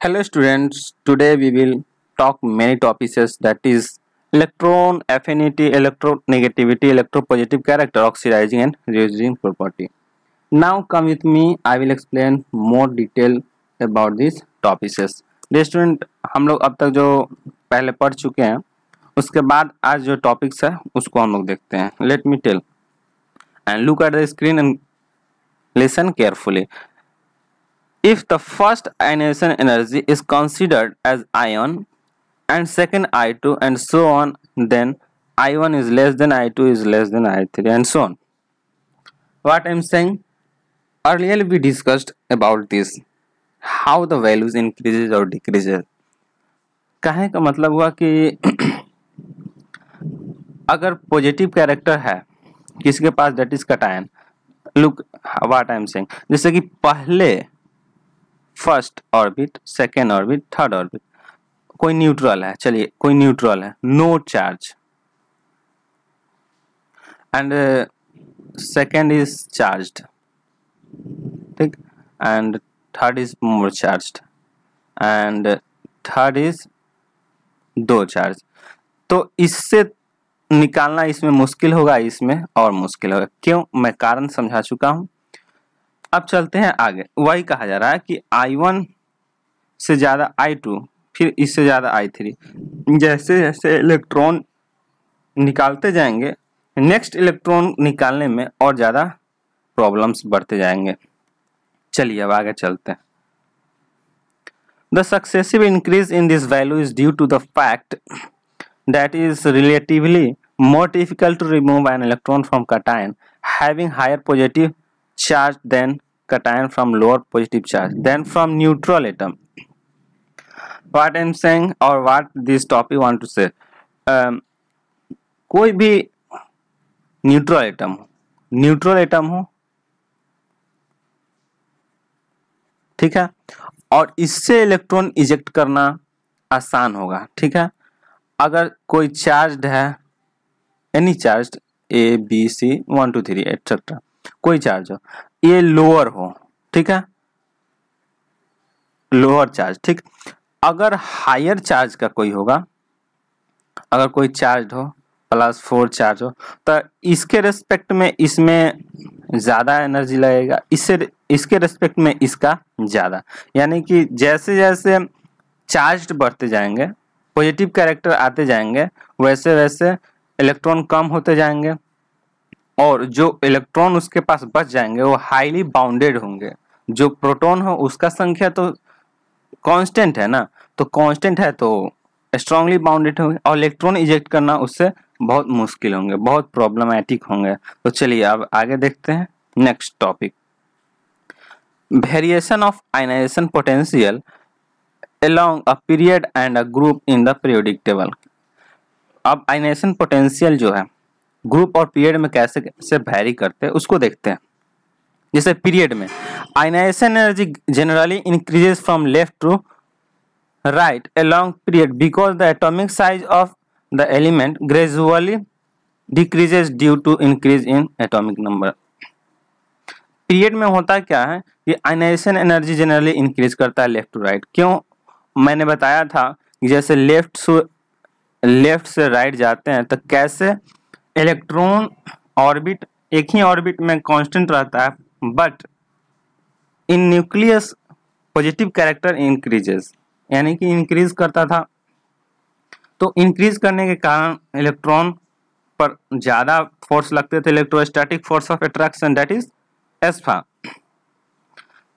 Hello students, today we will talk many topics that is electron affinity, electronegativity, electropositive character, oxidizing and reducing property. Now come with me, I will explain more detail about these topics. Dear student, हम लोग अब तक जो पहले पढ़ चुके हैं उसके बाद आज जो टॉपिक्स है उसको हम लोग देखते हैं. Let me tell and look at the screen and listen carefully. If the first ionization energy is considered as ion and second I2 and so on, then I1 is less than I2 is less than I3 and so on. What I am saying, earlier we discussed about this, how the values increases or decreases. कहने का मतलब हुआ कि अगर positive character है किसके पास that is cation. Look what I am saying, जैसे कि पहले first orbit, second orbit, third orbit, कोई न्यूट्रल है, चलिए कोई न्यूट्रल है, no charge, and second is charged, ठीक, and third is more charged, and third is दो चार्ज. तो इससे निकालना इसमें मुश्किल होगा, इसमें और मुश्किल होगा. क्यों? मैं कारण समझा चुका हूं. अब चलते हैं आगे. वही कहा जा रहा है कि I1 से ज़्यादा I2, फिर इससे ज़्यादा I3. जैसे जैसे इलेक्ट्रॉन निकालते जाएंगे, नेक्स्ट इलेक्ट्रॉन निकालने में और ज़्यादा प्रॉब्लम्स बढ़ते जाएंगे. चलिए अब आगे चलते हैं. The successive increase in this value is due to the fact that it is relatively more difficult to remove an electron from cation having higher positive charge than cation from lower positive charge than from neutral atom. What I am saying or what this topic want to say, कोई भी neutral atom हो, ठीक है, और इससे electron eject करना आसान होगा, ठीक है. अगर कोई चार्ज्ड है, any charged A B C 1 2 3 etcetera, कोई चार्ज हो, ये लोअर हो, ठीक है, लोअर चार्ज, ठीक. अगर हायर चार्ज का कोई होगा, अगर कोई चार्ज हो +4 चार्ज हो, तो इसके रेस्पेक्ट में इसमें ज़्यादा एनर्जी लगेगा, इसके रेस्पेक्ट में इसका ज़्यादा. यानी कि जैसे जैसे चार्ज बढ़ते जाएंगे, पॉजिटिव कैरेक्टर आते जाएंगे, वैसे वैसे इलेक्ट्रॉन कम होते जाएंगे और जो इलेक्ट्रॉन उसके पास बच जाएंगे वो हाईली बाउंडेड होंगे. जो प्रोटॉन हो उसका संख्या तो कांस्टेंट है ना, तो कांस्टेंट है तो स्ट्रांगली बाउंडेड होंगे और इलेक्ट्रॉन इजेक्ट करना उससे बहुत मुश्किल होंगे, बहुत प्रॉब्लमैटिक होंगे. तो चलिए अब आगे देखते हैं next topic. Variation of ionization potential along a period and a group in the periodic table. अब आयनाइजेशन पोटेंशियल जो है ग्रुप और पीरियड में कैसे कैसे वैरी करते हैं उसको देखते हैं. जैसे पीरियड में ionization energy generally increases from left to right along period because the atomic size of the element gradually decreases due to increase in atomic number. Period में होता क्या है कि आयनाइजेशन एनर्जी जनरली इंक्रीज करता है left to right. क्यों? मैंने बताया था कि जैसे लेफ्ट से राइट जाते हैं तो कैसे इलेक्ट्रॉन ऑर्बिट एक ही ऑर्बिट में कांस्टेंट रहता है, but in nucleus positive character increases, यानी कि इंक्रीज करता था. तो इंक्रीज करने के कारण इलेक्ट्रॉन पर ज़्यादा फोर्स लगते थे, electrostatic force of attraction that is एस्फा.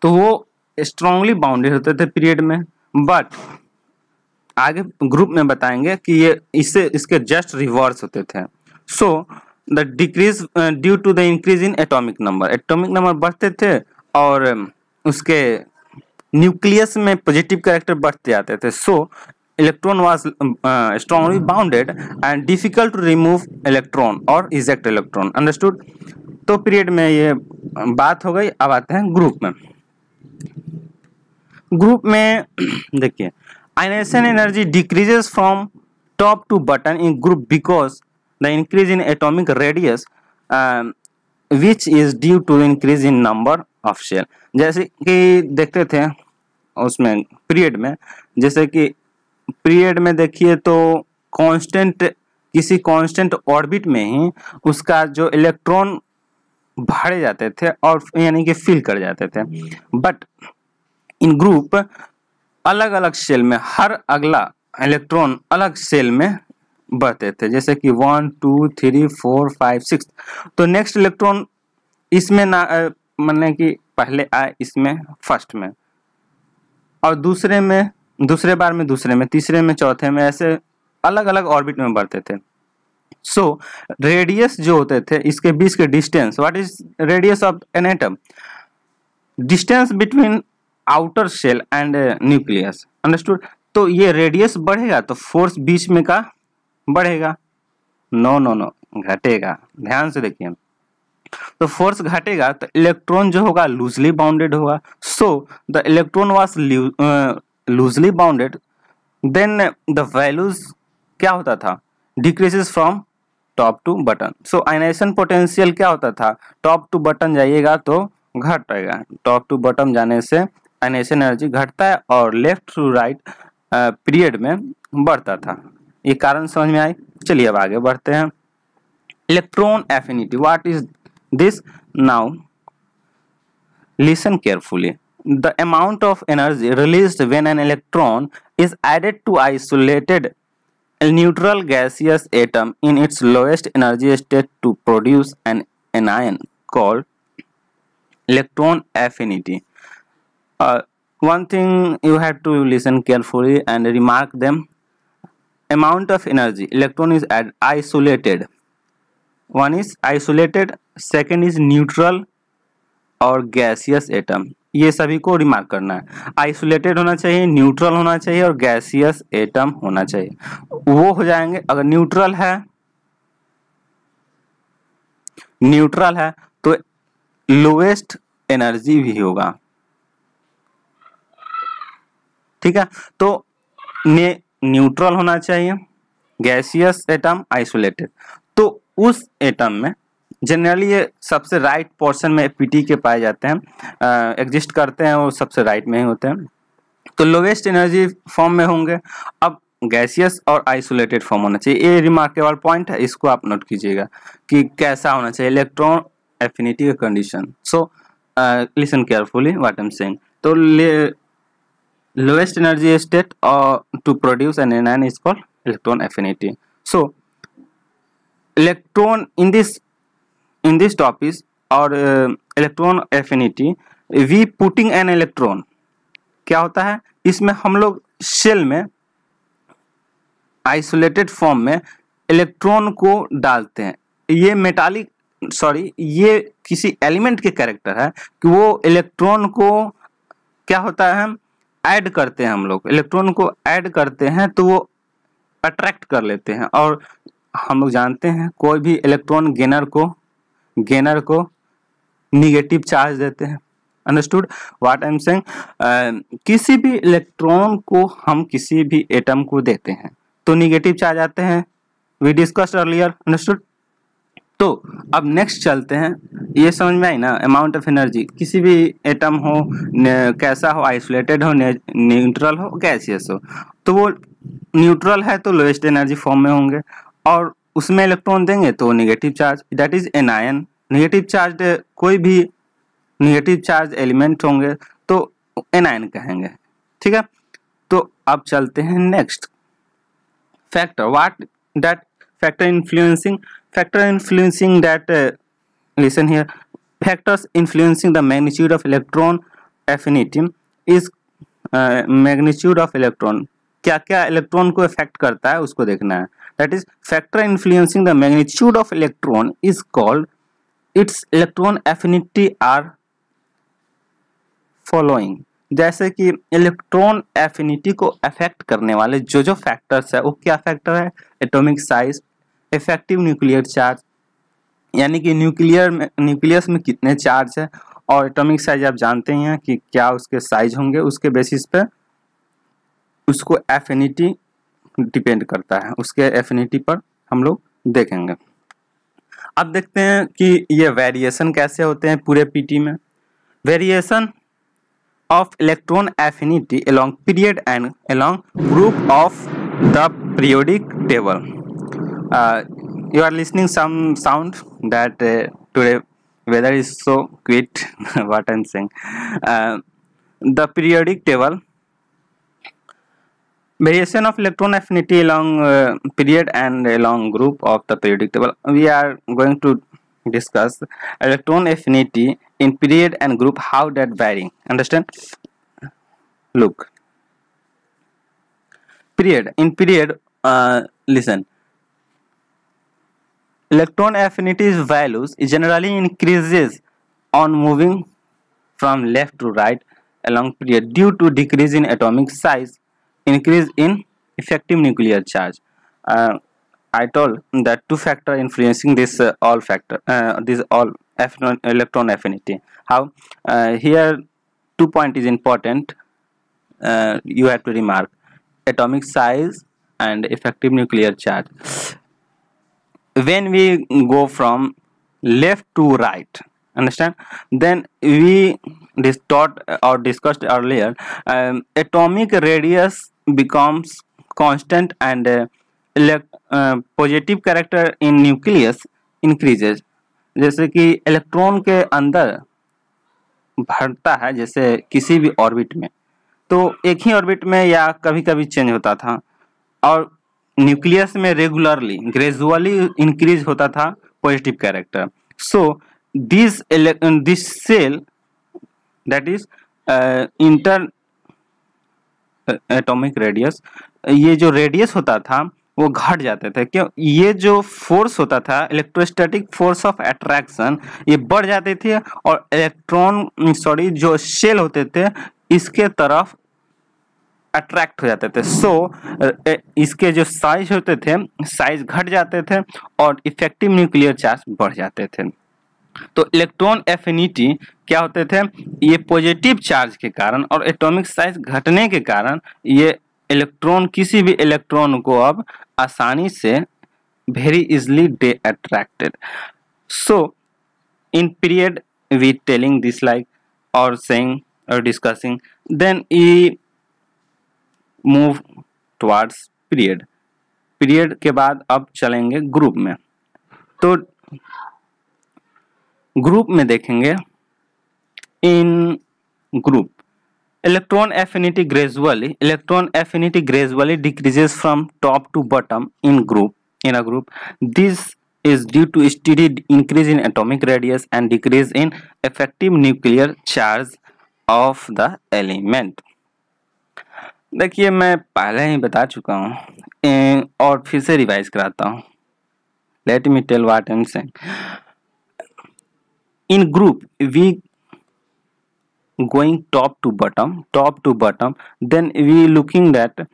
तो वो स्ट्रांगली बाउंडेड होते थे पीरियड में, बट आगे ग्रुप में बताएंगे कि ये इसके जस्ट रिवर्स होते थे. So the decrease due to the increase in atomic number बढ़ते थे और उसके न्यूक्लियस में पॉजिटिव कैरेक्टर बढ़ते जाते थे. So electron was strongly bounded and difficult to remove electron और इजेक्ट इलेक्ट्रॉन. अंडरस्टूड? तो पीरियड में ये बात हो गई. अब आते हैं ग्रुप में. ग्रुप में देखिए ionization energy decreases from top to bottom in group because the increase in atomic radius which is due to increase in number of shell. जैसे कि देखते थे उसमें पीरियड में, जैसे कि पीरियड में देखिए तो कांस्टेंट, किसी कांस्टेंट ऑर्बिट में ही उसका जो इलेक्ट्रॉन भाड़े जाते थे और यानी कि फिल कर जाते थे। बट इन ग्रुप अलग अलग सेल में हर अगला इलेक्ट्रॉन अलग सेल में बढ़ते थे, जैसे कि 1 2 3 4 5 6। तो नेक्स्ट इलेक्ट्रॉन इसमें ना माने कि पहले आए इसमें फर्स्ट में, और दूसरे में, दूसरे बार में दूसरे में, तीसरे में, चौथे में, ऐसे अलग अलग ऑर्बिट में बढ़ते थे। सो रेडियस जो होते थे इसके बीच के distance, what is radius of an atom? Distance between outer shell and nucleus, understood. तो ये रेडियस बढ़ेगा तो फोर्स बीच में का बढ़ेगा? नो नो नो, घटेगा। ध्यान से देखिए, तो फोर्स घटेगा तो इलेक्ट्रॉन जो होगा लूजली बाउंडेड होगा। So the electron was loosely bounded, then the values क्या होता था? Decreases from top to bottom. So ionization potential क्या होता था? टॉप टू बटन जाइएगा तो घटेगा, टॉप टू बटन जाने से आयनाइजेशन एनर्जी घटता है, और लेफ्ट टू राइट पीरियड में बढ़ता था। ये कारण समझ में आई? चलिए अब आगे बढ़ते हैं। Electron affinity, what is this? Now listen carefully. The amount of energy released when an electron is added to isolated neutral gaseous atom in its lowest energy state to produce an anion called electron affinity. One thing you have to listen carefully and remark them. Amount of energy, electron is isolated. One is isolated, second is neutral और gaseous atom. ये सभी को remark करना है। Isolated होना चाहिए, neutral होना चाहिए और गैसियस एटम होना चाहिए। वो हो जाएंगे अगर न्यूट्रल है तो लोएस्ट एनर्जी भी होगा, ठीक है। तो न्यूट्रल होना चाहिए, गैसियस एटम, आइसोलेटेड। तो उस एटम में जनरली ये सबसे राइट पोर्शन में पीटी के पाए जाते हैं, एग्जिस्ट करते हैं, वो सबसे राइट में ही होते हैं। तो लोवेस्ट एनर्जी फॉर्म में होंगे। अब गैसियस और आइसोलेटेड फॉर्म होना चाहिए। ये रिमार्केबल पॉइंट है, इसको आप नोट कीजिएगा कि कैसा होना चाहिए इलेक्ट्रॉन एफिनिटी का condition. So listen carefully what I am saying. तो lowest energy state to produce an anion is called electron affinity. So electron in this topic or electron affinity, we putting an electron, क्या होता है इसमें हम लोग shell में isolated form में electron को डालते हैं। ये मेटालिक ये किसी एलिमेंट के कैरेक्टर है कि वो इलेक्ट्रॉन को क्या होता है, हम ऐड करते हैं, हम लोग इलेक्ट्रॉन को ऐड करते हैं तो वो अट्रैक्ट कर लेते हैं। और हम लोग जानते हैं कोई भी इलेक्ट्रॉन गेनर को निगेटिव चार्ज देते हैं। Understood what I am saying? किसी भी इलेक्ट्रॉन को हम किसी भी एटम को देते हैं तो निगेटिव चार्ज आते हैं, वी डिस्कस्ड अर्लियर। अंडरस्टूड। तो अब नेक्स्ट चलते हैं, ये समझ में आई ना? अमाउंट ऑफ एनर्जी, किसी भी एटम हो, कैसा हो, आइसोलेटेड हो, न्यूट्रल हो, गैसियस हो, तो वो न्यूट्रल है तो लोएस्ट एनर्जी फॉर्म में होंगे, और उसमें इलेक्ट्रॉन देंगे तो negative charge, that is anion. Negative charge कोई भी नेगेटिव चार्ज एलिमेंट होंगे तो एनायन कहेंगे, ठीक है। तो अब चलते हैं next factor, what that factor influencing that, listen here, factors influencing the magnitude of electron affinity is magnitude of electron. क्या क्या इलेक्ट्रॉन को इफेक्ट करता है उसको देखना है। That is, factor influencing the magnitude of electron is called, its electron affinity are following। जैसे कि इलेक्ट्रॉन एफिनिटी को अफेक्ट करने वाले जो फैक्टर्स है वो क्या फैक्टर है? Atomic size, effective nuclear charge, यानी कि न्यूक्लियस में कितने चार्ज है, और एटॉमिक साइज आप जानते ही हैं कि क्या उसके साइज होंगे, उसके बेसिस पे उसको एफिनिटी डिपेंड करता है, उसके एफिनिटी पर हम लोग देखेंगे। अब देखते हैं कि ये वेरिएशन कैसे होते हैं पूरे पीटी में। Variation of electron affinity along period and along group of the periodic table. You are listening some sound that today weather is so quiet. What I'm saying, the periodic table, variation of electron affinity along period and along group of the periodic table. We are going to discuss electron affinity in period and group, how that varying. Understand? Look, period. In period, listen. Electron affinity's values generally increases on moving from left to right along period due to decrease in atomic size, increase in effective nuclear charge. I told that two factor influencing this all factor, this all electron affinity. How? Here 2 point is important. You have to remark atomic size and effective nuclear charge. When we go from left to right, understand, then we taught or discussed earlier, atomic radius becomes constant and positive character in nucleus increases. जैसे कि electron के अंदर भरता है, जैसे किसी भी orbit में, तो एक ही ऑर्बिट में या कभी कभी चेंज होता था, और न्यूक्लियस में रेगुलरली ग्रेजुअली इंक्रीज होता था positive character. So this shell that is inter atomic radius, ये जो रेडियस होता था वो घट जाते थे. क्यों? ये जो फोर्स होता था, इलेक्ट्रोस्टैटिक फोर्स ऑफ अट्रैक्शन, ये बढ़ जाते थे और इलेक्ट्रॉन जो शेल होते थे इसके तरफ अट्रैक्ट हो जाते थे. सो इसके जो साइज होते थे, साइज घट जाते थे और इफेक्टिव न्यूक्लियर चार्ज बढ़ जाते थे. तो इलेक्ट्रॉन एफिनिटी क्या होते थे? ये पॉजिटिव चार्ज के कारण और एटॉमिक साइज घटने के कारण ये इलेक्ट्रॉन, किसी भी इलेक्ट्रॉन को अब आसानी से very easily they attracted. So in period we telling this like और सेइंग और discussing, then we move towards period. Period के बाद अब चलेंगे ग्रुप में. तो ग्रुप में देखेंगे, इन group electron affinity gradually decreases from top to bottom in a group. This is due to steady increase in atomic radius and decrease in effective nuclear charge of the element. देखिए, मैं पहले ही बता चुका हूँ और फिर से रिवाइज कराता हूँ. Let me tell what I'm saying. In group we going top to bottom, then we looking that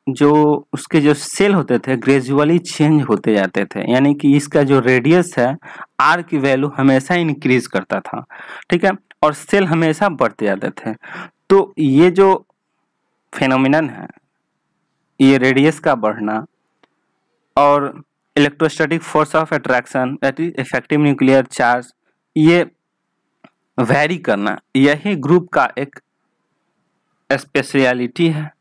जो उसके जो सेल होते थे ग्रेजुअली चेंज होते जाते थे, यानी कि इसका जो रेडियस है आर की वैल्यू हमेशा इंक्रीज करता था, ठीक है, और सेल हमेशा बढ़ते जाते थे. तो ये जो फेनोमिनन है, ये रेडियस का बढ़ना और electrostatic force of attraction that is effective nuclear charge, ये वैरी करना, यही ग्रुप का एक स्पेशलिटी है,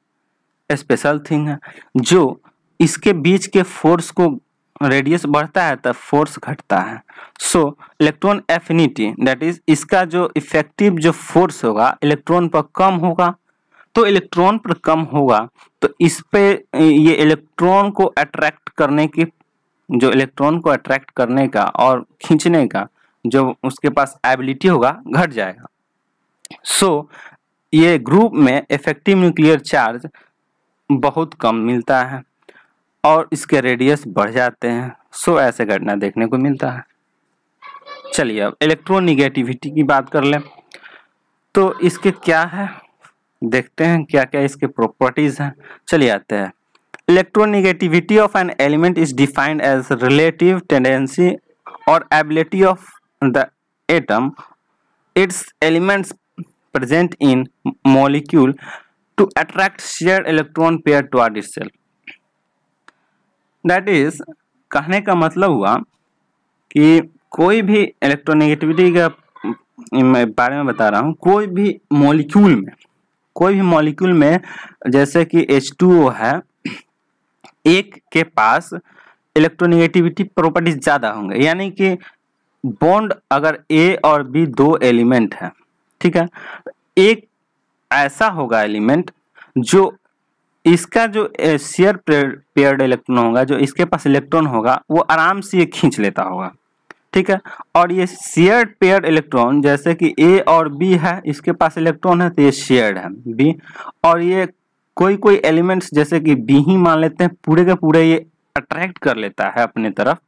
स्पेशल थिंग है. जो इसके बीच के फोर्स को, रेडियस बढ़ता है तब फोर्स घटता है. सो इलेक्ट्रॉन एफिनिटी दैट इज, इसका जो इफेक्टिव जो फोर्स होगा इलेक्ट्रॉन पर कम होगा. तो इलेक्ट्रॉन पर कम होगा तो इस पे ये इलेक्ट्रॉन को अट्रैक्ट करने की, जो इलेक्ट्रॉन को अट्रैक्ट करने का और खींचने का जो उसके पास एबिलिटी होगा घट जाएगा. सो ये ग्रुप में इफेक्टिव न्यूक्लियर चार्ज बहुत कम मिलता है और इसके रेडियस बढ़ जाते हैं. सो ऐसे घटना देखने को मिलता है. चलिए अब इलेक्ट्रोनिगेटिविटी की बात कर लें. तो इसके क्या है, देखते हैं क्या क्या इसके प्रॉपर्टीज हैं. चलिए आते हैं. Electronegativity of an element is defined as relative tendency or ability of the atom, its elements present in molecule, to attract shared electron pair toward itself. That is, कहने का मतलब हुआ कि कोई भी इलेक्ट्रोनेगेटिविटी का बारे में बता रहा हूँ। कोई भी मॉलिक्यूल में जैसे कि H2O है, एक के पास इलेक्ट्रोनेगेटिविटी प्रॉपर्टीज ज्यादा होंगे, यानी कि बॉन्ड अगर A और B दो एलिमेंट है, ठीक है, एक ऐसा होगा एलिमेंट जो इसका जो शेयर पेयर्ड इलेक्ट्रॉन होगा, जो इसके पास इलेक्ट्रॉन होगा वो आराम से ये खींच लेता होगा, ठीक है। और ये शेयर्ड पेयर्ड इलेक्ट्रॉन जैसे कि A और B है, इसके पास इलेक्ट्रॉन है तो ये शेयर्ड है B, और ये कोई एलिमेंट्स जैसे कि B ही मान लेते हैं, पूरे के पूरे ये अट्रैक्ट कर लेता है अपने तरफ,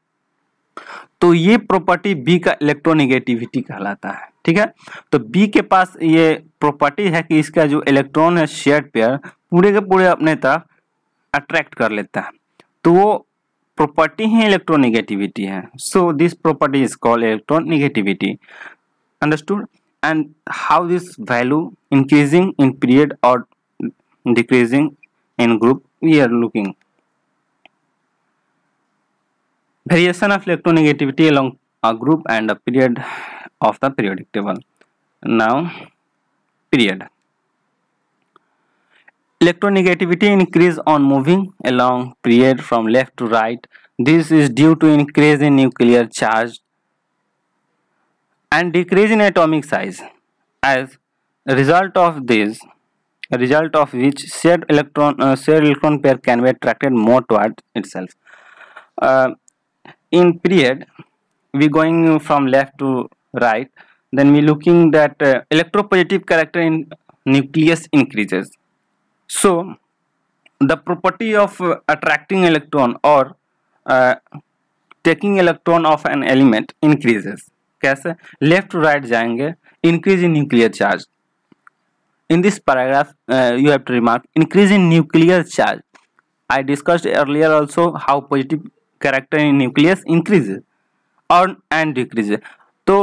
तो ये प्रॉपर्टी B का इलेक्ट्रोनेगेटिविटी कहलाता है, ठीक है। तो B के पास ये प्रॉपर्टी है कि इसका जो इलेक्ट्रॉन है शेयर्ड पेयर पूरे के पूरे अपने तरफ अट्रैक्ट कर लेता है, तो वो प्रॉपर्टी ही इलेक्ट्रोनेगेटिविटी है। So this property is called electronegativity, understood. And how this value increasing in period और decreasing in group we are looking. Variation of electronegativity along a group and a period of the periodic table. Now, period. Electronegativity increase on moving along period from left to right. This is due to increase in nuclear charge and decrease in atomic size. As a result of which shared electron pair can be attracted more towards itself. In period, we going from left to right, then we looking that electropositive character in nucleus increases. So the property of attracting electron or taking electron of an element increases. कैसे? Left to right जाएंगे, increase in nuclear charge. In this paragraph you have to remark increase in nuclear charge. I discussed earlier also how positive character in nucleus increases और and decreases. तो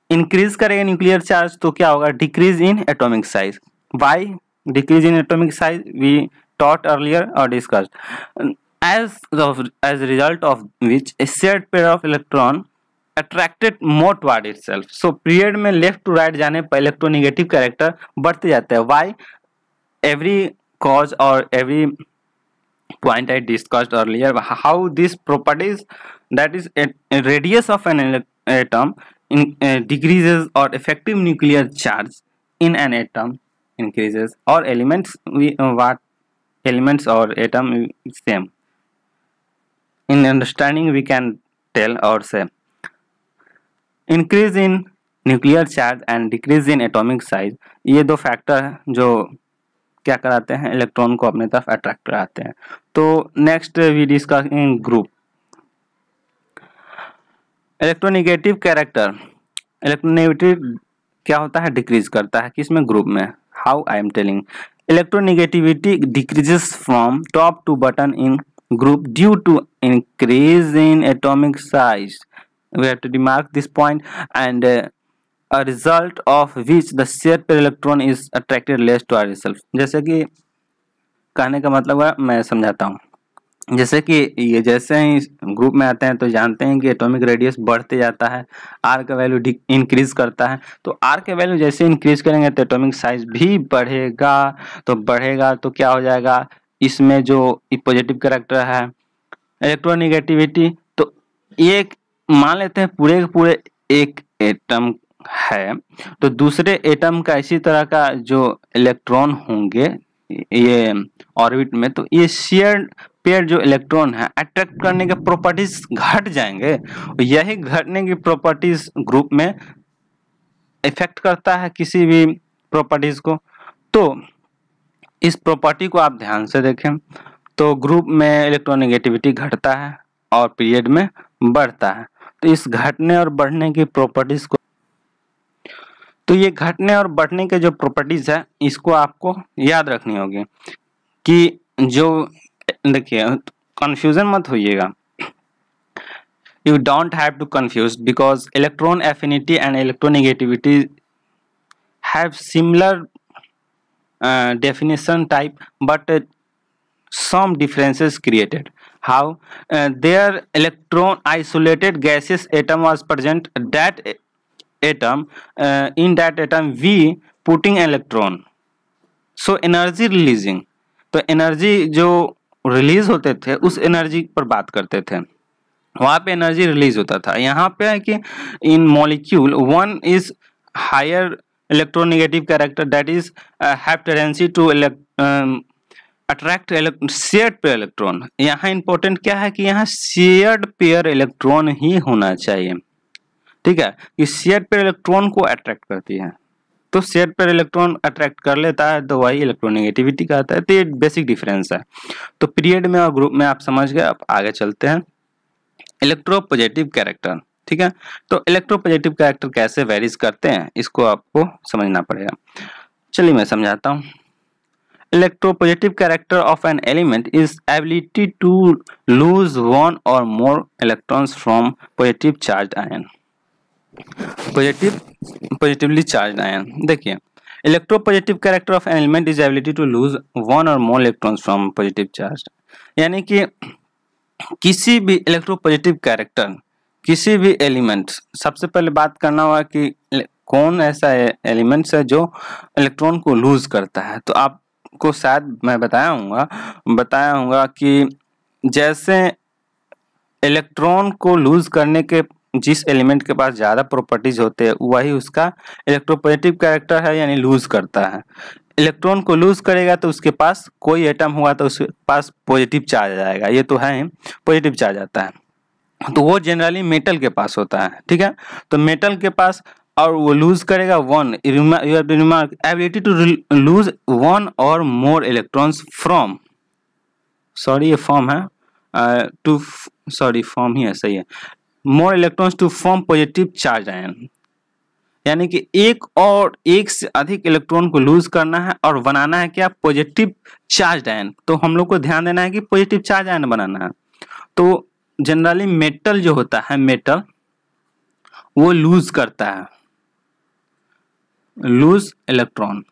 increase करेगा nuclear charge तो क्या होगा? decrease in atomic size. Why decrease in atomic size? We taught earlier or discussed. As a result of which a shared pair of electron attracted more toward itself. So period में left to right जाने पर electronegative character बढ़ते जाते हैं. Why? Every cause or every point I discussed earlier, how these properties, that is a radius of an atom decreases or effective nuclear charge in an atom increases, or elements elements or atom same. In understanding we can tell or say increase in nuclear charge and decrease in atomic size, ये दो factor है जो क्या कराते हैं? Electron को अपने तरफ अट्रैक्ट कराते हैं। तो next we discuss in group. Electronegative character, electronegative क्या होता है? डिक्रीज करता है, किसमें? ग्रुप में। How? I am telling electronegativity decreases from top to bottom in group due to increase in atomic size. We have to remark this point and a result of which the shared pair electron is attracted less to itself. जैसे कि कहने का मतलब है, मैं समझाता हूँ। जैसे कि ये जैसे ही ग्रुप में आते हैं तो जानते हैं कि एटॉमिक रेडियस बढ़ते जाता है, आर का वैल्यू इंक्रीज करता है, तो आर के वैल्यू जैसे इंक्रीज करेंगे तो एटॉमिक साइज भी बढ़ेगा, तो क्या हो जाएगा? इसमें जो पॉजिटिव कैरेक्टर है इलेक्ट्रोनेगेटिविटी, तो ये मान लेते हैं पूरे के पूरे एक एटम है, तो दूसरे एटम का इसी तरह का जो इलेक्ट्रॉन होंगे ये ऑर्बिट में, तो ये शेयर पेयर जो इलेक्ट्रॉन है अट्रैक्ट करने के प्रॉपर्टीज घट जाएंगे। यही घटने की प्रॉपर्टीज ग्रुप में इफेक्ट करता है किसी भी प्रॉपर्टीज को। तो इस प्रॉपर्टी को आप ध्यान से देखें तो ग्रुप में इलेक्ट्रोनेगेटिविटी घटता है और पीरियड में बढ़ता है। तो इस घटने और बढ़ने की प्रॉपर्टीज को, तो ये घटने और बढ़ने के जो प्रॉपर्टीज है इसको आपको याद रखनी होगी कि जो देखिए कंफ्यूजन मत होइएगा, you don't have to confuse because electron affinity and electronegativity have similar definition type but some differences created. How? Their electron isolated gaseous atom was present that atom, in that atom we putting electron, so energy releasing, तो energy जो release होते थे उस energy पर बात करते थे, वहां पे एनर्जी रिलीज होता था। यहाँ पे है कि in molecule one is higher electronegative character that is have tendency to attract shared pair electron. यहाँ इंपॉर्टेंट क्या है कि यहाँ शेयर्ड पेयर इलेक्ट्रॉन ही होना चाहिए, ठीक है, कि शेयर्ड पेयर इलेक्ट्रॉन को अट्रैक्ट करती है, तो शेयर्ड पेयर इलेक्ट्रॉन अट्रैक्ट कर लेता है तो वही इलेक्ट्रोनेगेटिविटी कहता है। तो ये बेसिक डिफरेंस है। तो पीरियड में और ग्रुप में आप समझ गए। अब आगे चलते हैं इलेक्ट्रोपॉजिटिव कैरेक्टर, ठीक है। तो इलेक्ट्रोपॉजिटिव कैरेक्टर कैसे वेरीज करते हैं इसको आपको समझना पड़ेगा। चलिए मैं समझाता हूँ। Electropositive character of an element is ability to lose one और more electrons from positive charge ion. Positively charge ion, देखिए electropositive character of an element is ability to lose one और more electrons from positive charge, यानी कि किसी भी electropositive character किसी भी element, सबसे पहले बात करना होगा कि कौन ऐसा एलिमेंट्स है जो इलेक्ट्रॉन को लूज करता है। तो आपको शायद मैं बताया हूँगा कि जैसे इलेक्ट्रॉन को लूज करने के जिस एलिमेंट के पास ज़्यादा प्रॉपर्टीज होते हैं वही उसका इलेक्ट्रोपॉजिटिव कैरेक्टर है, यानी लूज करता है। इलेक्ट्रॉन को लूज करेगा तो उसके पास कोई एटम हुआ तो उसके पास पॉजिटिव चार्ज आ जाएगा, ये तो है पॉजिटिव चार्ज आता है, तो वो जनरली मेटल के पास होता है, ठीक है। तो मेटल के पास और वो लूज करेगा one, ability to lose one और मोर इलेक्ट्रॉन्स फ्रॉम, सॉरी ये फॉर्म है फॉर्म ही है, सही है, more electrons to form positive charge ion, यानी कि एक से अधिक इलेक्ट्रॉन को लूज करना है और बनाना है क्या, पॉजिटिव चार्ज आयन। तो हम लोग को ध्यान देना है कि पॉजिटिव चार्ज आयन बनाना है। तो जनरली मेटल जो होता है, मेटल वो लूज करता है, लूज इलेक्ट्रॉन,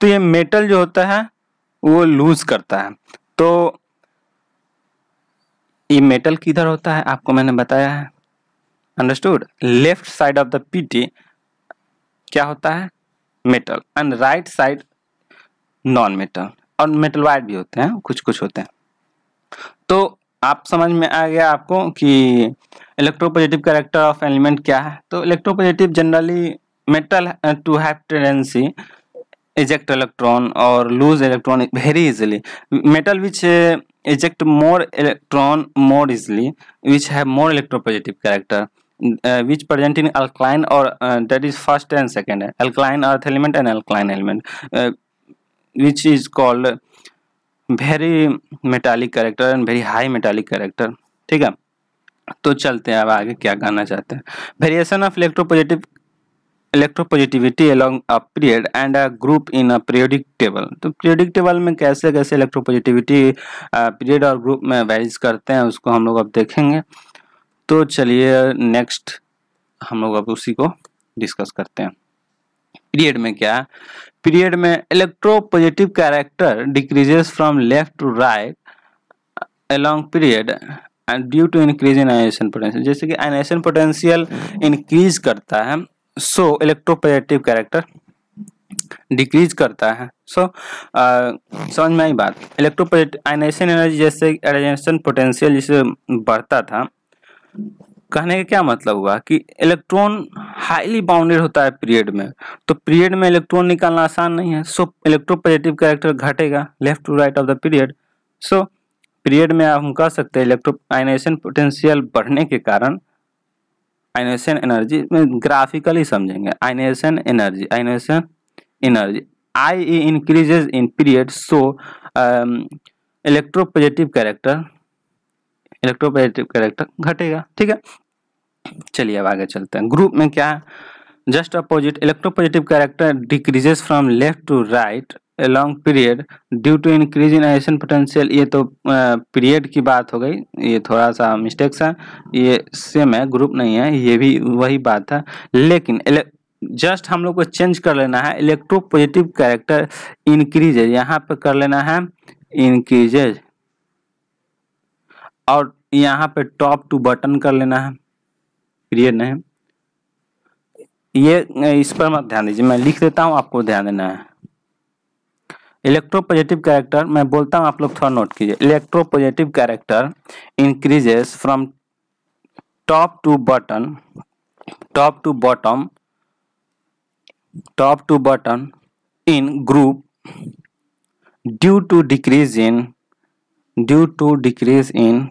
तो ये मेटल जो होता है वो लूज करता है। तो ये मेटल किधर होता है आपको मैंने बताया है, understood. Left side of the PT क्या होता है, metal, and right side non metal, और मेटल वाइट भी होते हैं, कुछ कुछ होते हैं। तो आप समझ में आ गया आपको कि इलेक्ट्रोपॉजिटिव कैरेक्टर ऑफ एलिमेंट क्या है। तो electropositive generally metal to have tendency eject electron or lose electron very easily, metal which eject more electron more easily, which have more electropositive character, which present in alkaline or that is first and second, alkaline earth element and alkaline element, which is called very metallic character and very high metallic character, ठीक है। तो चलते हैं अब आगे क्या कहना चाहते हैं। Variation of electropositivity along a period and a group in a periodic table। तो periodic table में कैसे कैसे इलेक्ट्रोपॉजिटिविटी पीरियड और ग्रुप में वेरीज करते हैं उसको हम लोग अब देखेंगे। तो चलिए नेक्स्ट हम लोग अब उसी को डिस्कस करते हैं। पीरियड में क्या, पीरियड में electropositive character decreases from left to right along period and due to increase in ionization potential, जैसे कि आयनाइजेशन पोटेंशियल इंक्रीज करता है, सो इलेक्ट्रोपॉजिटिव कैरेक्टर डिक्रीज करता है। समझ में आई बात। इलेक्ट्रोपॉजिटिव आयनाइजेशन एनर्जी जैसे आयनाइजेशन पोटेंशियल जिसे बढ़ता था, कहने का क्या मतलब हुआ कि इलेक्ट्रॉन हाईली बाउंडेड होता है पीरियड में, तो पीरियड में इलेक्ट्रॉन निकालना आसान नहीं है, सो इलेक्ट्रोपॉजिटिव कैरेक्टर घटेगा left to right of the period. So period में हम कह सकते हैं आयनाइजेशन पोटेंशियल बढ़ने के कारण आयनाइजेशन एनर्जी में ग्राफिकली समझेंगे, ionization energy I increases in period, so electropositive character घटेगा, ठीक है। चलिए अब आगे चलते हैं। ग्रुप में क्या है, just opposite, electropositive character decreases from left to right along period due to increase in ionization potential. ये तो पीरियड की बात हो गई, ये थोड़ा सा मिस्टेक्स है, ये सेम है, ग्रुप नहीं है, ये भी वही बात है, लेकिन जस्ट हम लोग को चेंज कर लेना है। इलेक्ट्रोपॉजिटिव कैरेक्टर इंक्रीजेज यहाँ पे कर लेना है इंक्रीजेज, और यहाँ पे टॉप टू बटन कर लेना है, पीरियड नहीं, ये इस पर मत ध्यान दीजिए, मैं लिख देता हूँ, आपको ध्यान देना है। इलेक्ट्रोपॉजिटिव कैरेक्टर, मैं बोलता हूँ, आप लोग थोड़ा नोट कीजिए। Electropositive character increases from top to bottom in group due to decrease in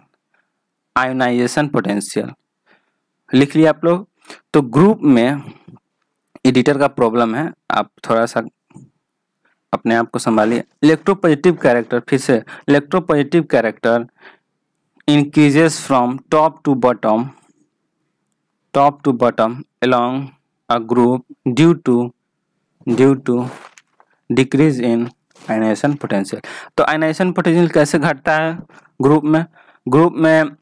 ionization potential. लिख लिया आप लोग। तो ग्रुप में एडिटर का प्रॉब्लम है, आप थोड़ा सा अपने आप को संभालिए। इलेक्ट्रोपॉजिटिव कैरेक्टर, फिर से electropositive character increases from top to bottom along a group due to decrease in ionization potential. तो आयनाइजेशन पोटेंशियल कैसे घटता है ग्रुप में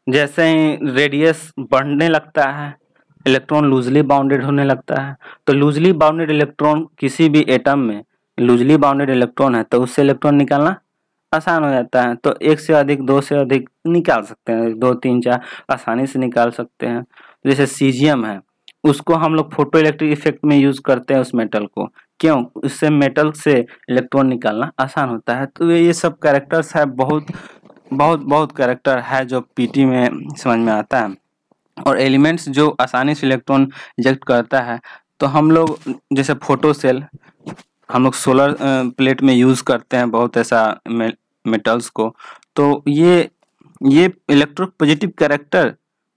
जैसे ही रेडियस बढ़ने लगता है, इलेक्ट्रॉन लूजली बाउंडेड होने लगता है। तो लूजली बाउंडेड इलेक्ट्रॉन, किसी भी एटम में लूजली बाउंडेड इलेक्ट्रॉन है तो उससे इलेक्ट्रॉन निकालना आसान हो जाता है। तो एक से अधिक, दो से अधिक निकाल सकते हैं, 2, 3, 4 आसानी से निकाल सकते हैं। जैसे सीजियम है, उसको हम लोग फोटो इलेक्ट्रिक इफेक्ट में यूज करते हैं उस मेटल को। क्यों? उससे मेटल से इलेक्ट्रॉन निकालना आसान होता है। तो ये सब कैरेक्टर्स है, बहुत कैरेक्टर है जो पीटी में समझ में आता है। और एलिमेंट्स जो आसानी से इलेक्ट्रॉन इजेक्ट करता है, तो हम लोग जैसे फोटो सेल, हम लोग सोलर प्लेट में यूज करते हैं बहुत ऐसा मेटल्स को। तो ये इलेक्ट्रोपॉजिटिव कैरेक्टर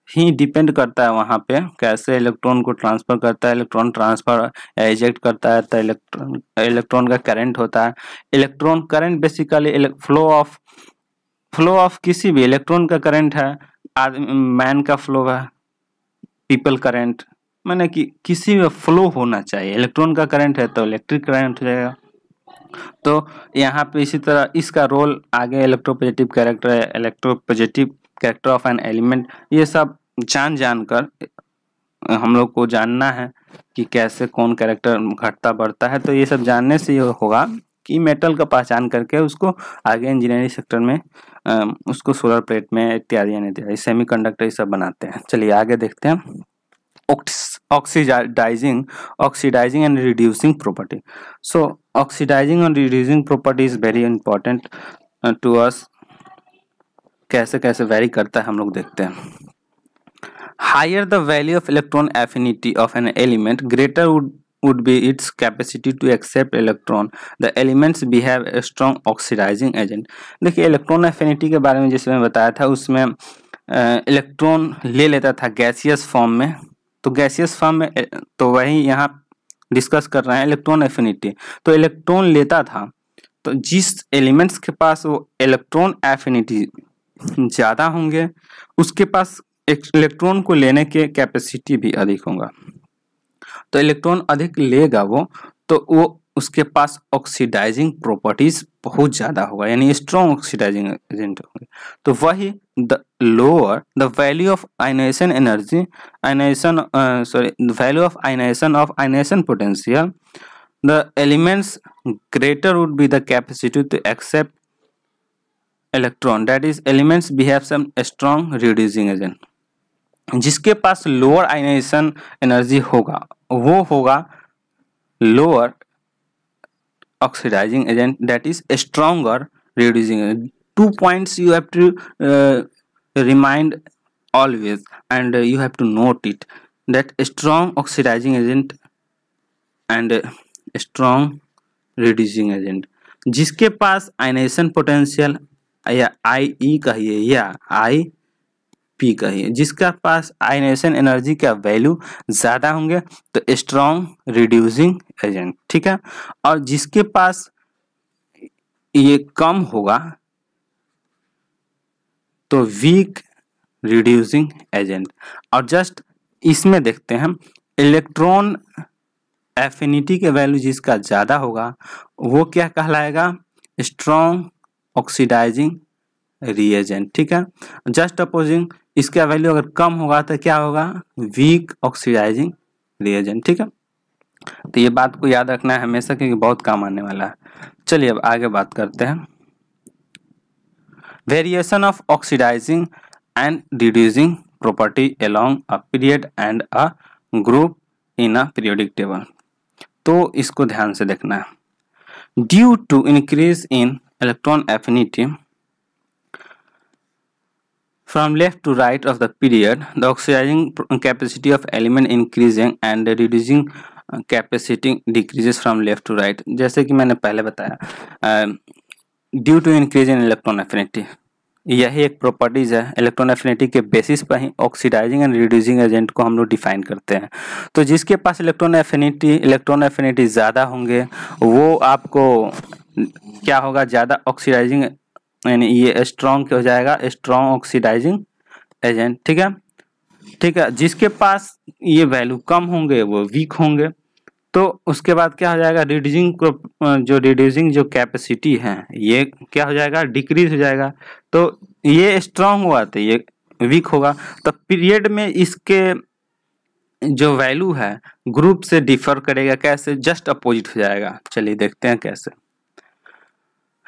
ही डिपेंड करता है वहाँ पे कैसे इलेक्ट्रॉन को ट्रांसफर करता है, इलेक्ट्रॉन ट्रांसफर इजेक्ट करता है, तो इलेक्ट्रॉन का करंट होता है। Electron current basically flow of किसी भी इलेक्ट्रॉन का करंट है, मैन का फ्लो है, पीपल करंट, माने कि किसी में फ्लो होना चाहिए। इलेक्ट्रॉन का करंट है तो इलेक्ट्रिक करंट हो जाएगा। तो यहाँ पे इसी तरह इसका रोल आगे इलेक्ट्रोपॉजिटिव कैरेक्टर है, electropositive character of an element. ये सब जानकर हम लोग को जानना है कि कैसे कौन कैरेक्टर घटता बढ़ता है। तो ये सब जानने से ये होगा कि मेटल का पहचान करके उसको आगे इंजीनियरिंग सेक्टर में उसको सोलर प्लेट में इत्यादि सेमीकंडक्टर ये सब बनाते हैं। चलिए आगे देखते हैं। Oxidizing and reducing property. So oxidizing and reducing property is very important to us. कैसे वेरी करता है हम लोग देखते हैं। Higher the value of electron affinity of an element, greater would be its capacity to accept electron. The elements behave a strong oxidizing agent. देखिए electron affinity के बारे में जैसे मैं बताया था, उसमें इलेक्ट्रॉन ले लेता था गैसियस फॉर्म में। तो गैसियस फॉर्म में तो वही यहाँ डिस्कस कर रहे हैं इलेक्ट्रॉन एफिनिटी। तो इलेक्ट्रॉन लेता था, तो जिस एलिमेंट्स के पास वो इलेक्ट्रॉन एफिनिटी ज़्यादा होंगे उसके पास इलेक्ट्रॉन को लेने के कैपेसिटी भी अधिक होगा। तो इलेक्ट्रॉन अधिक लेगा वो, तो वो उसके पास ऑक्सीडाइजिंग प्रॉपर्टीज बहुत ज़्यादा होगा, यानी स्ट्रॉन्ग ऑक्सीडाइजिंग एजेंट होंगे। तो वही the lower the value of ionization energy value of ionization potential, the elements greater would be the capacity to accept electron, that is elements behave some strong reducing agent. जिसके पास lower ionization energy होगा वो होगा lower oxidizing agent, that is stronger reducing agent. 2 points you have to remind always, and you have to note it, that strong oxidizing agent and strong reducing agent। जिसके पास ionization potential या IE कहिए या IP कहिए, जिसका पास ionization energy का value ज़्यादा होंगे तो स्ट्रॉन्ग रिड्यूसिंग एजेंट, ठीक है। और जिसके पास ये कम होगा तो वीक रिड्यूसिंग एजेंट। और जस्ट इसमें देखते हैं इलेक्ट्रॉन एफिनिटी के वैल्यू जिसका ज़्यादा होगा वो क्या कहलाएगा? स्ट्रॉन्ग ऑक्सीडाइजिंग रिएजेंट, ठीक है। जस्ट अपोजिंग इसका वैल्यू अगर कम होगा तो क्या होगा? वीक ऑक्सीडाइजिंग रिएजेंट, ठीक है। तो ये बात को याद रखना है हमेशा क्योंकि बहुत काम आने वाला है। चलिए अब आगे बात करते हैं। Variation of oxidizing and reducing property along a period and a group in a periodic table. तो इसको ध्यान से देखना है। Due to increase in electron affinity from left to right of the period, the oxidizing capacity of element increasing and the reducing capacity decreases from left to right। जैसे कि मैंने पहले बताया, due to increase in electron affinity, यही एक properties है। Electron affinity के basis पर ही ऑक्सीडाइजिंग एंड रिड्यूसिंग एजेंट को हम लोग डिफाइन करते हैं। तो जिसके पास इलेक्ट्रॉन एफिनिटी ज़्यादा होंगे वो आपको क्या होगा, ज़्यादा ऑक्सीडाइजिंग, यानी ये स्ट्रॉन्ग हो जाएगा, स्ट्रॉन्ग ऑक्सीडाइजिंग एजेंट। ठीक है। जिसके पास ये वैल्यू कम होंगे वो वीक होंगे। तो उसके बाद क्या हो जाएगा, रिड्यूसिंग जो कैपेसिटी है ये क्या हो जाएगा, डिक्रीज हो जाएगा। तो ये स्ट्रॉन्ग हुआ तो ये वीक होगा। तो पीरियड में इसके जो वैल्यू है ग्रुप से डिफर करेगा। कैसे, जस्ट अपोजिट हो जाएगा। चलिए देखते हैं कैसे।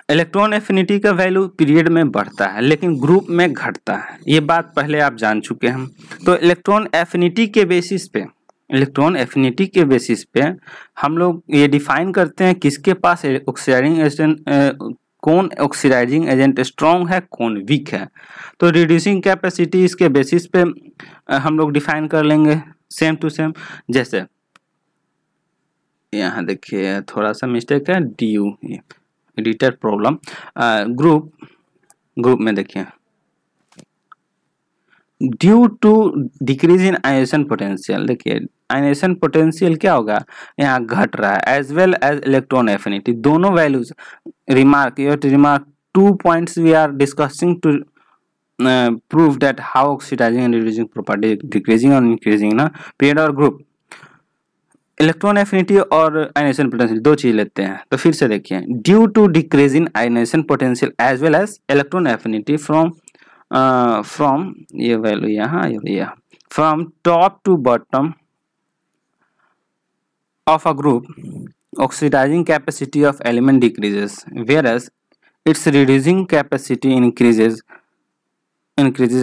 इलेक्ट्रॉन एफिनिटी का वैल्यू पीरियड में बढ़ता है लेकिन ग्रुप में घटता है, ये बात पहले आप जान चुके हैं। तो इलेक्ट्रॉन एफिनिटी के बेसिस पे हम लोग ये डिफाइन करते हैं किसके पास ऑक्सीडाइजिंग एजेंट, कौन ऑक्सीडाइजिंग एजेंट स्ट्रॉन्ग है, कौन वीक है। तो रिड्यूसिंग कैपेसिटी इसके बेसिस पे हम लोग डिफाइन कर लेंगे सेम टू सेम। जैसे यहाँ देखिए थोड़ा सा मिस्टेक है, ड्यू एडिटर प्रॉब्लम। ग्रुप में देखिए due to decrease in ionization potential, देखिए आयनेशन पोटेंशियल क्या होगा, यहाँ घट रहा है, as well as electron affinity. दोनों values remark 2 points we are discussing to prove that how oxidizing and reducing property decreasing or increasing ना period और group। इलेक्ट्रॉन एफिनिटी और आयनेशन पोटेंशियल दो चीज लेते हैं। तो फिर से देखिए, due to decrease in ionization potential as well as electron affinity from ये वैल्यू यहाँ from top to bottom of a group, oxidizing capacity of element decreases whereas its reducing capacity increases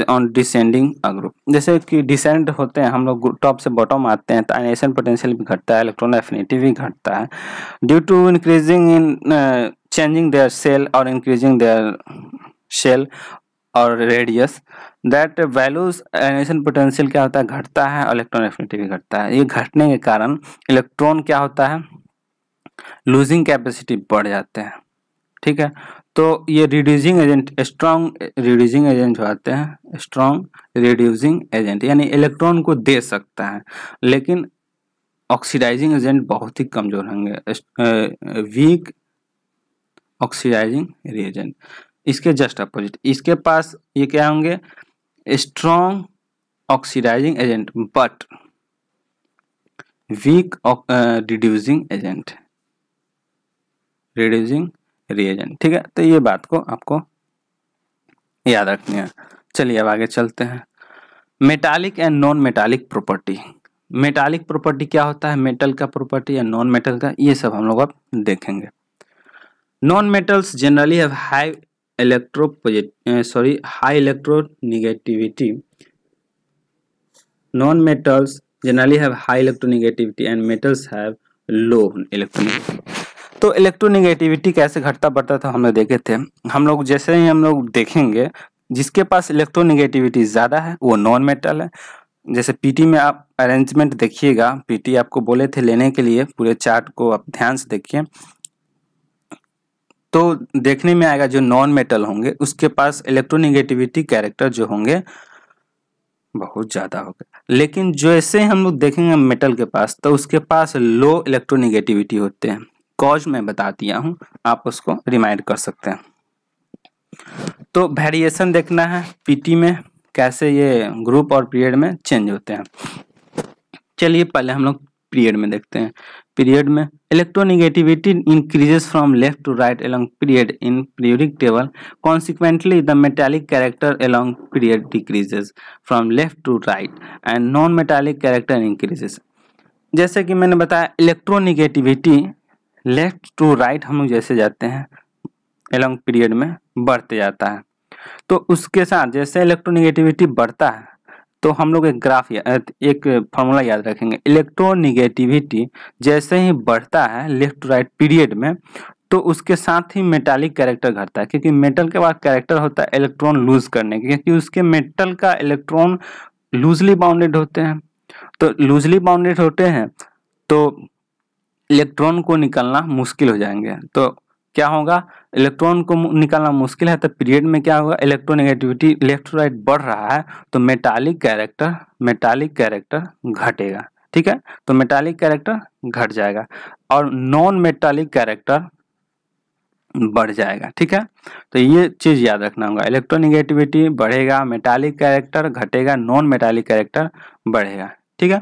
on descending a group. जैसे कि descend होते हैं हम लोग, top से bottom आते हैं तो आयनेशन पोटेंशियल भी घटता है, इलेक्ट्रॉन एफिनिटी भी घटता है due to increasing in changing their cell और इंक्रीजिंग देयर शेल और radius. That values ionization potential क्या होता है, घटता है, और इलेक्ट्रॉन एफिनिटी भी घटता है। ये घटने के कारण इलेक्ट्रॉन क्या होता है, लूजिंग कैपेसिटी बढ़ जाते हैं। ठीक है। तो ये reducing agent, strong reducing agent जो आते हैं, स्ट्रॉन्ग रिड्यूसिंग एजेंट यानी इलेक्ट्रॉन को दे सकता है, लेकिन ऑक्सीडाइजिंग एजेंट बहुत ही कमजोर होंगे, वीक ऑक्सीडाइजिंग रिएजेंट। इसके जस्ट अपोजिट इसके पास ये क्या होंगे, strong oxidizing agent but weak reducing reagent. ठीक है। तो ये बात को आपको याद रखनी है। चलिए अब आगे चलते हैं। Metallic and non metallic property. Metallic property क्या होता है, मेटल का प्रॉपर्टी या नॉन मेटल का, ये सब हम लोग अब देखेंगे। Non metals generally have high electronegativity. Non metals generally have high electronegativity and metals have low electronegativity. तो इलेक्ट्रोनेगेटिविटी कैसे घटता बढ़ता था हमने देखे थे। हम लोग जैसे ही हम लोग देखेंगे जिसके पास इलेक्ट्रोनेगेटिविटी ज़्यादा है वो नॉन मेटल है। जैसे पीटी में आप अरेंजमेंट देखिएगा, पीटी आपको बोले थे लेने के लिए, पूरे चार्ट को आप ध्यान से देखिए तो देखने में आएगा जो नॉन मेटल होंगे उसके पास इलेक्ट्रोनेगेटिविटी कैरेक्टर जो होंगे बहुत ज़्यादा होगा। लेकिन जैसे हम लोग देखेंगे मेटल के पास तो उसके पास लो इलेक्ट्रोनेगेटिविटी होते हैं। कॉज मैं बता दिया हूँ, आप उसको रिमाइंड कर सकते हैं। तो वेरिएशन देखना है पीटी में कैसे ये ग्रुप और पीरियड में चेंज होते हैं। चलिए पहले हम लोग पीरियड में देखते हैं। पीरियड में electronegativity increases from left to right along period in periodic table, consequently the metallic character along period decreases from left to right and non metallic character increases. जैसे कि मैंने बताया इलेक्ट्रोनेगेटिविटी लेफ्ट टू राइट हम लोग जैसे जाते हैं along period में बढ़ते जाता है। तो उसके साथ जैसे इलेक्ट्रोनेगेटिविटी बढ़ता है तो हम लोग एक फॉर्मूला याद रखेंगे, इलेक्ट्रोनिगेटिविटी जैसे ही बढ़ता है लेफ्ट टू राइट पीरियड में तो उसके साथ ही मेटालिक कैरेक्टर घटता है, क्योंकि मेटल के बाद कैरेक्टर होता है इलेक्ट्रॉन लूज करने की, क्योंकि उसके मेटल का इलेक्ट्रॉन लूजली बाउंडेड होते हैं। तो लूजली बाउंडेड होते हैं तो इलेक्ट्रॉन को निकालना मुश्किल हो जाएंगे। तो क्या होगा, इलेक्ट्रॉन को निकालना मुश्किल है तो पीरियड में क्या होगा, इलेक्ट्रोनेगेटिविटी लेफ्ट टू राइट बढ़ रहा है तो मेटालिक कैरेक्टर घटेगा। ठीक है, तो मेटालिक कैरेक्टर घट जाएगा और नॉन मेटालिक कैरेक्टर बढ़ जाएगा। ठीक है, तो ये चीज याद रखना होगा, इलेक्ट्रोनेगेटिविटी बढ़ेगा, मेटालिक कैरेक्टर घटेगा, नॉन मेटालिक कैरेक्टर बढ़ेगा। ठीक है,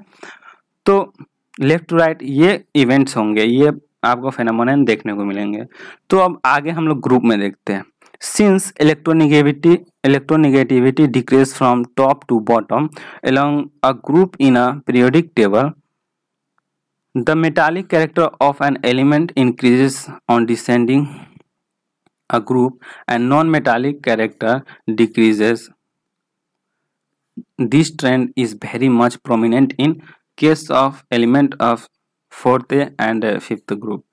तो लेफ्ट टू राइट ये इवेंट्स होंगे, ये आपको फेनोमेनन देखने को मिलेंगे। तो अब आगे हम लोग ग्रुप में देखते हैं। Since electronegativity decrease from top to bottom along a group in a periodic table, the metallic character of an element increases on descending a group and non-metallic character decreases. This trend is very much prominent in case of element of fourth and fifth group.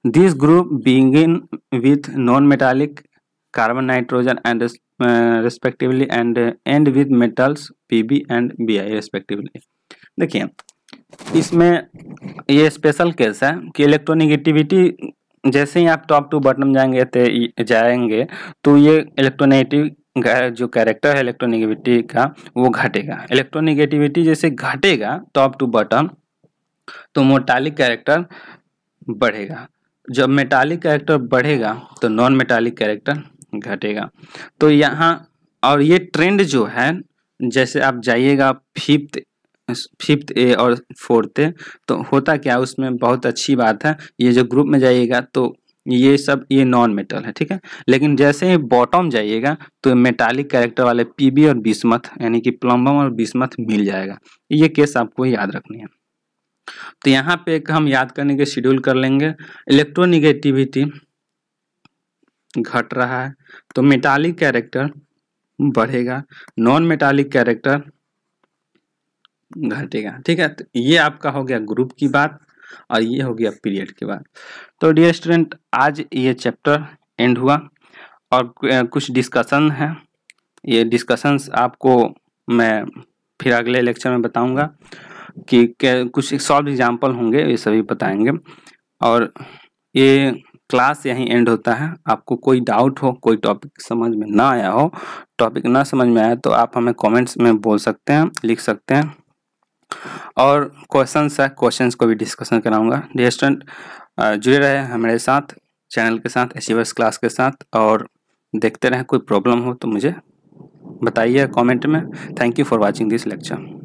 These group begin with non-metallic carbon, nitrogen and respectively and end with metals Pb and Bi respectively. देखिए इसमें ये special case है कि electronegativity जैसे ही आप top to bottom जाएंगे तो ये इलेक्ट्रोनेगेटिव जो कैरेक्टर है इलेक्ट्रोनेगेटिविटी का वो घटेगा। इलेक्ट्रोनेगेटिविटी जैसे घटेगा टॉप टू बॉटम तो मेटालिक कैरेक्टर बढ़ेगा, जब मेटालिक कैरेक्टर बढ़ेगा तो नॉन मेटालिक कैरेक्टर घटेगा। तो यहाँ और ये ट्रेंड जो है जैसे आप जाइएगा फिफ्थ ए और फोर्थ ए तो होता क्या, उसमें बहुत अच्छी बात है, ये जो ग्रुप में जाइएगा तो ये नॉन मेटल है। ठीक है, लेकिन जैसे ही बॉटम जाइएगा तो मेटालिक कैरेक्टर वाले पीबी और बिस्मथ यानी कि प्लम्बम और बिस्मथ मिल जाएगा। ये केस आपको याद रखनी है। तो यहाँ पे एक हम याद करने के शेड्यूल कर लेंगे, इलेक्ट्रोनेगेटिविटी घट रहा है तो मेटालिक कैरेक्टर बढ़ेगा, नॉन मेटालिक कैरेक्टर घटेगा। ठीक है, तो ये आपका हो गया ग्रुप की बात और ये हो गया पीरियड की बात। तो डियर स्टूडेंट आज ये चैप्टर एंड हुआ और कुछ डिस्कशन है, ये डिस्कशंस आपको मैं फिर अगले लेक्चर में बताऊंगा कि कुछ सॉल्व एग्जाम्पल होंगे, ये सभी बताएंगे। और ये क्लास यहीं एंड होता है। आपको कोई डाउट हो, कोई टॉपिक समझ में ना आया हो, टॉपिक ना समझ में आया तो आप हमें कमेंट्स में बोल सकते हैं, लिख सकते हैं। और क्वेश्चंस है, क्वेश्चंस को भी डिस्कशन कराऊंगा। डियर स्टूडेंट जुड़े रहे हमारे साथ, चैनल के साथ, एचईवर्स क्लास के साथ, और देखते रहें। कोई प्रॉब्लम हो तो मुझे बताइए कमेंट में। Thank you for watching this lecture.